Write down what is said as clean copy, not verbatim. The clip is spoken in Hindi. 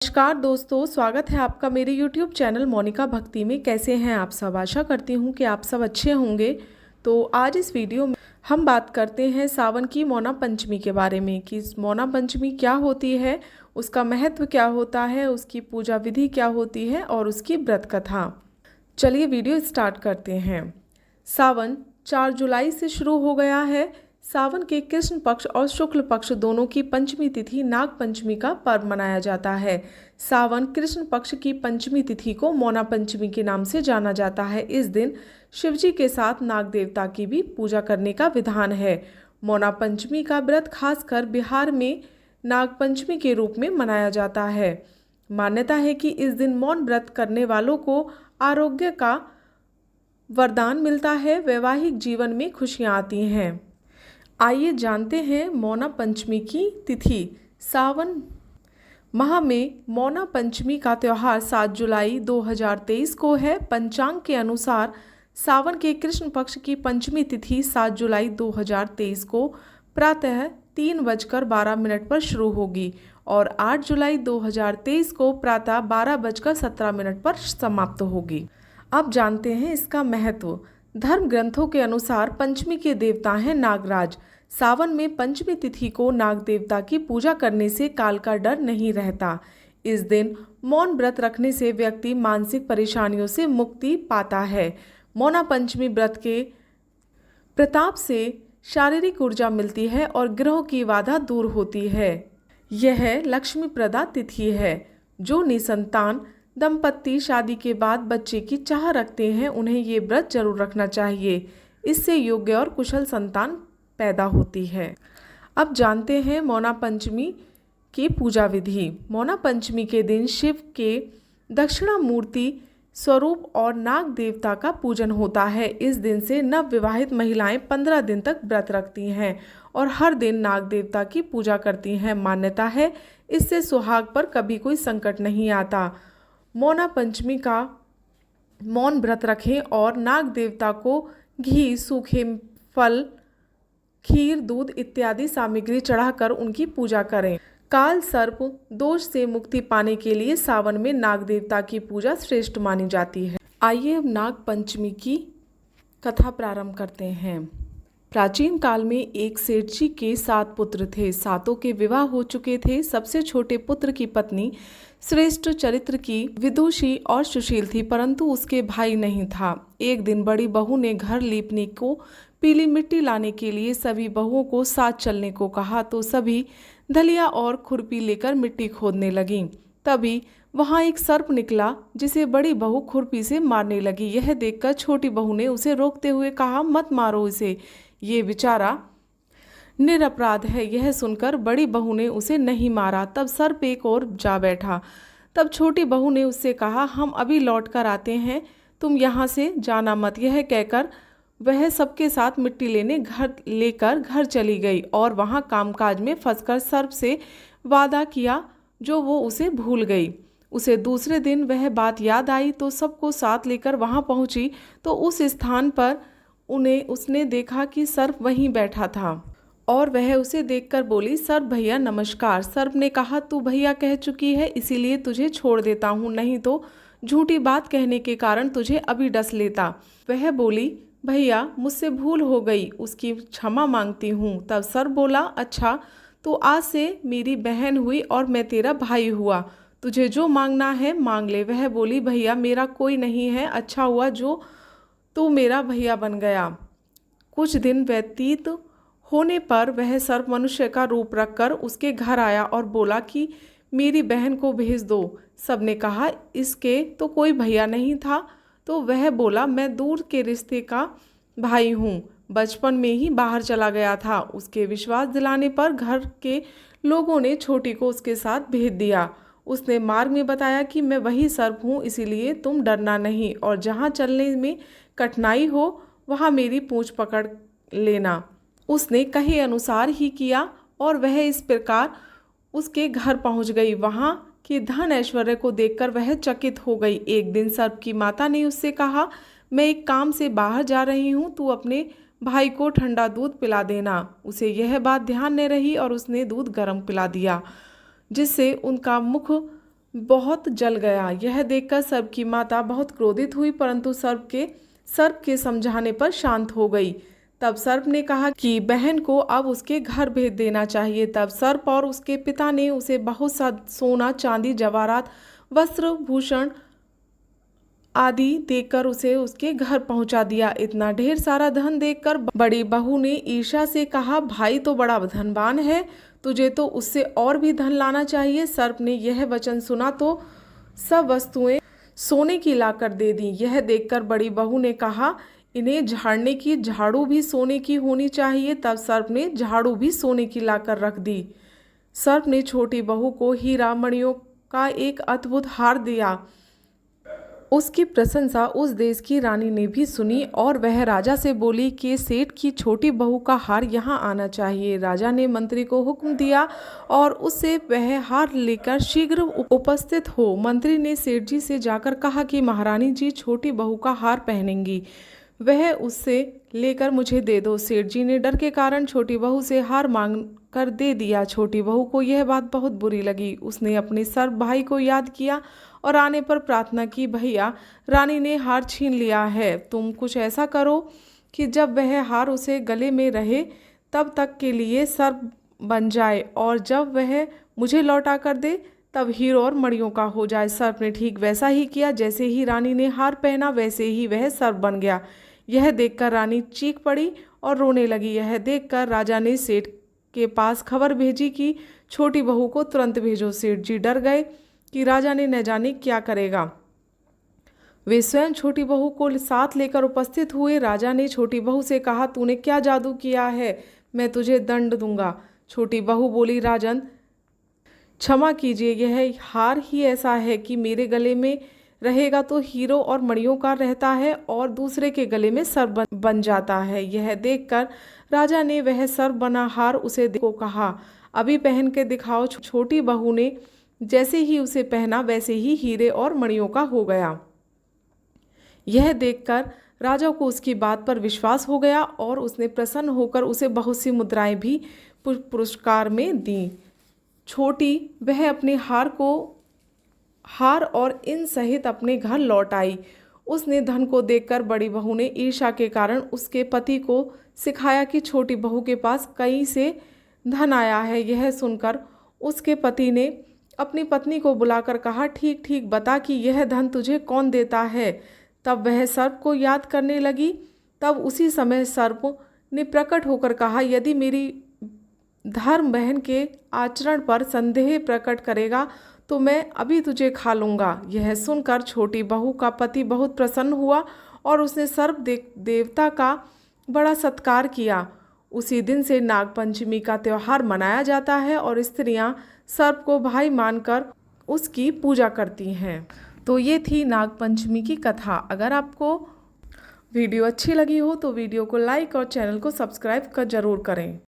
नमस्कार दोस्तों, स्वागत है आपका मेरे YouTube चैनल मोनिका भक्ति में। कैसे हैं आप सब? आशा करती हूँ कि आप सब अच्छे होंगे। तो आज इस वीडियो में हम बात करते हैं सावन की मौना पंचमी के बारे में कि मौना पंचमी क्या होती है, उसका महत्व क्या होता है, उसकी पूजा विधि क्या होती है और उसकी व्रत कथा। चलिए वीडियो स्टार्ट करते हैं। सावन 4 जुलाई से शुरू हो गया है। सावन के कृष्ण पक्ष और शुक्ल पक्ष दोनों की पंचमी तिथि नाग पंचमी का पर्व मनाया जाता है। सावन कृष्ण पक्ष की पंचमी तिथि को मौना पंचमी के नाम से जाना जाता है। इस दिन शिवजी के साथ नाग देवता की भी पूजा करने का विधान है। मौना पंचमी का व्रत खासकर बिहार में नाग पंचमी के रूप में मनाया जाता है। मान्यता है कि इस दिन मौन व्रत करने वालों को आरोग्य का वरदान मिलता है, वैवाहिक जीवन में खुशियां आती हैं। आइए जानते हैं मौना पंचमी की तिथि। सावन माह में मौना पंचमी का त्यौहार 7 जुलाई 2023 को है। पंचांग के अनुसार सावन के कृष्ण पक्ष की पंचमी तिथि 7 जुलाई 2023 को प्रातः 3:12 पर शुरू होगी और 8 जुलाई 2023 को प्रातः 12:17 पर समाप्त होगी। अब जानते हैं इसका महत्व। धर्म ग्रंथों के अनुसार पंचमी के देवता हैं नागराज। सावन में पंचमी तिथि को नाग देवता की पूजा करने से काल का डर नहीं रहता। इस दिन मौन व्रत रखने से व्यक्ति मानसिक परेशानियों से मुक्ति पाता है। मौना पंचमी व्रत के प्रताप से शारीरिक ऊर्जा मिलती है और ग्रहों की बाधा दूर होती है। यह लक्ष्मी प्रदा तिथि है। जो निसंतान दंपत्ति शादी के बाद बच्चे की चाह रखते हैं, उन्हें ये व्रत जरूर रखना चाहिए। इससे योग्य और कुशल संतान पैदा होती है। अब जानते हैं मौना पंचमी की पूजा विधि। मौना पंचमी के दिन शिव के दक्षिणामूर्ति स्वरूप और नाग देवता का पूजन होता है। इस दिन से नव विवाहित महिलाएं 15 दिन तक व्रत रखती हैं और हर दिन नाग देवता की पूजा करती हैं। मान्यता है इससे सुहाग पर कभी कोई संकट नहीं आता। मौना पंचमी का मौन व्रत रखें और नाग देवता को घी, सूखे फल, खीर, दूध इत्यादि सामग्री चढ़ाकर उनकी पूजा करें। काल सर्प दोष से मुक्ति पाने के लिए सावन में नाग देवता की पूजा श्रेष्ठ मानी जाती है। आइए अब नाग पंचमी की कथा प्रारंभ करते हैं। प्राचीन काल में एक सेठ जी के 7 पुत्र थे। सातों के विवाह हो चुके थे। सबसे छोटे पुत्र की पत्नी श्रेष्ठ चरित्र की, विदुषी और सुशील थी, परंतु उसके भाई नहीं था। एक दिन बड़ी बहू ने घर लीपने को पीली मिट्टी लाने के लिए सभी बहुओं को साथ चलने को कहा, तो सभी धलिया और खुरपी लेकर मिट्टी खोदने लगीं। तभी वहां एक सर्प निकला जिसे बड़ी बहू खुरपी से मारने लगी। यह देखकर छोटी बहू ने उसे रोकते हुए कहा, मत मारो इसे, ये बेचारा निरपराध है। यह सुनकर बड़ी बहू ने उसे नहीं मारा। तब सर्प एक और जा बैठा। तब छोटी बहू ने उससे कहा, हम अभी लौट कर आते हैं, तुम यहाँ से जाना मत। यह कहकर वह सबके साथ मिट्टी लेकर घर चली गई और वहाँ कामकाज में फंसकर सर्प से वादा किया जो वो उसे भूल गई। उसे दूसरे दिन वह बात याद आई तो सबको साथ लेकर वहाँ पहुँची तो उस स्थान पर उसने देखा कि सर्प वहीं बैठा था और वह उसे देखकर बोली, सर्प भैया नमस्कार। सर्प ने कहा, तू भैया कह चुकी है इसीलिए तुझे छोड़ देता हूँ, नहीं तो झूठी बात कहने के कारण तुझे अभी डस लेता। वह बोली, भैया मुझसे भूल हो गई, उसकी क्षमा मांगती हूँ। तब सर्प बोला, अच्छा तो आज से मेरी बहन हुई और मैं तेरा भाई हुआ, तुझे जो मांगना है मांग ले। वह बोली, भैया मेरा कोई नहीं है, अच्छा हुआ जो तू मेरा भैया बन गया। कुछ दिन व्यतीत होने पर वह सर्प मनुष्य का रूप रखकर उसके घर आया और बोला कि मेरी बहन को भेज दो। सबने कहा, इसके तो कोई भैया नहीं था। तो वह बोला, मैं दूर के रिश्ते का भाई हूँ, बचपन में ही बाहर चला गया था। उसके विश्वास दिलाने पर घर के लोगों ने छोटी को उसके साथ भेज दिया। उसने मार्ग में बताया कि मैं वही सर्प हूँ, इसीलिए तुम डरना नहीं और जहाँ चलने में कठिनाई हो वहाँ मेरी पूंछ पकड़ लेना। उसने कहे अनुसार ही किया और वह इस प्रकार उसके घर पहुँच गई। वहाँ के धन ऐश्वर्य को देखकर वह चकित हो गई। एक दिन सर्प की माता ने उससे कहा, मैं एक काम से बाहर जा रही हूँ, तू अपने भाई को ठंडा दूध पिला देना। उसे यह बात ध्यान न रही और उसने दूध गर्म पिला दिया, जिससे उनका मुख बहुत जल गया। यह देखकर सर्प की माता बहुत क्रोधित हुई, परंतु सर्प के समझाने पर शांत हो गई। तब सर्प ने कहा कि बहन को अब उसके घर भेज देना चाहिए। तब सर्प और उसके पिता ने उसे बहुत सा सोना, चांदी, जवाहरात, वस्त्र, भूषण आदि देकर उसे उसके घर पहुंचा दिया। इतना ढेर सारा धन देखकर बड़ी बहू ने ईर्ष्या से कहा, भाई तो बड़ा धनवान है, तुझे तो उससे और भी धन लाना चाहिए। सर्प ने यह वचन सुना तो सब वस्तुएं सोने की लाकर दे दी। यह देखकर बड़ी बहू ने कहा, इन्हें झाड़ने की झाड़ू भी सोने की होनी चाहिए। तब सर्प ने झाड़ू भी सोने की लाकर रख दी। सर्प ने छोटी बहू को हीरा मणियों का एक अद्भुत हार दिया। उसकी प्रशंसा उस देश की रानी ने भी सुनी और वह राजा से बोली कि सेठ की छोटी बहू का हार यहाँ आना चाहिए। राजा ने मंत्री को हुक्म दिया और उससे वह हार लेकर शीघ्र उपस्थित हो। मंत्री ने सेठ जी से जाकर कहा कि महारानी जी छोटी बहू का हार पहनेंगी, वह उससे लेकर मुझे दे दो। सेठ जी ने डर के कारण छोटी बहू से हार मांग कर दे दिया। छोटी बहू को यह बात बहुत बुरी लगी। उसने अपने सर्प भाई को याद किया और आने पर प्रार्थना की, भैया रानी ने हार छीन लिया है, तुम कुछ ऐसा करो कि जब वह हार उसे गले में रहे तब तक के लिए सर्प बन जाए, और जब वह मुझे लौटा कर दे तब हीरो और मणियों का हो जाए। सर्प ने ठीक वैसा ही किया। जैसे ही रानी ने हार पहना वैसे ही वह सर्प बन गया। यह देखकर रानी चीख पड़ी और रोने लगी। यह देखकर राजा ने सेठ के पास खबर भेजी कि छोटी बहू को तुरंत भेजो। सेठ जी डर गए कि राजा ने न जाने क्या करेगा। वे स्वयं छोटी बहू को साथ लेकर उपस्थित हुए। राजा ने छोटी बहू से कहा, तूने क्या जादू किया है, मैं तुझे दंड दूंगा। छोटी बहू बोली, राजन क्षमा कीजिए, यह हार ही ऐसा है कि मेरे गले में रहेगा तो हीरो और मणियों का रहता है और दूसरे के गले में सर्प बन जाता है। यह देखकर राजा ने वह सर्प बना हार उसे को कहा, अभी पहन के दिखाओ। छोटी बहू ने जैसे ही उसे पहना वैसे ही हीरे और मणियों का हो गया। यह देखकर राजा को उसकी बात पर विश्वास हो गया और उसने प्रसन्न होकर उसे बहुत सी मुद्राएं भी पुरस्कार में दी। छोटी वह अपने हार और इन सहित अपने घर लौट आई। उसने धन को देखकर बड़ी बहू ने ईर्ष्या के कारण उसके पति को सिखाया कि छोटी बहू के पास कहीं से धन आया है। यह सुनकर उसके पति ने अपनी पत्नी को बुलाकर कहा, ठीक ठीक बता कि यह धन तुझे कौन देता है। तब वह सर्प को याद करने लगी। तब उसी समय सर्प ने प्रकट होकर कहा, यदि मेरी धर्म बहन के आचरण पर संदेह प्रकट करेगा तो मैं अभी तुझे खा लूँगा। यह सुनकर छोटी बहू का पति बहुत प्रसन्न हुआ और उसने सर्प देवता का बड़ा सत्कार किया। उसी दिन से नागपंचमी का त्यौहार मनाया जाता है और स्त्रियां सर्प को भाई मानकर उसकी पूजा करती हैं। तो ये थी नागपंचमी की कथा। अगर आपको वीडियो अच्छी लगी हो तो वीडियो को लाइक और चैनल को सब्सक्राइब कर जरूर करें।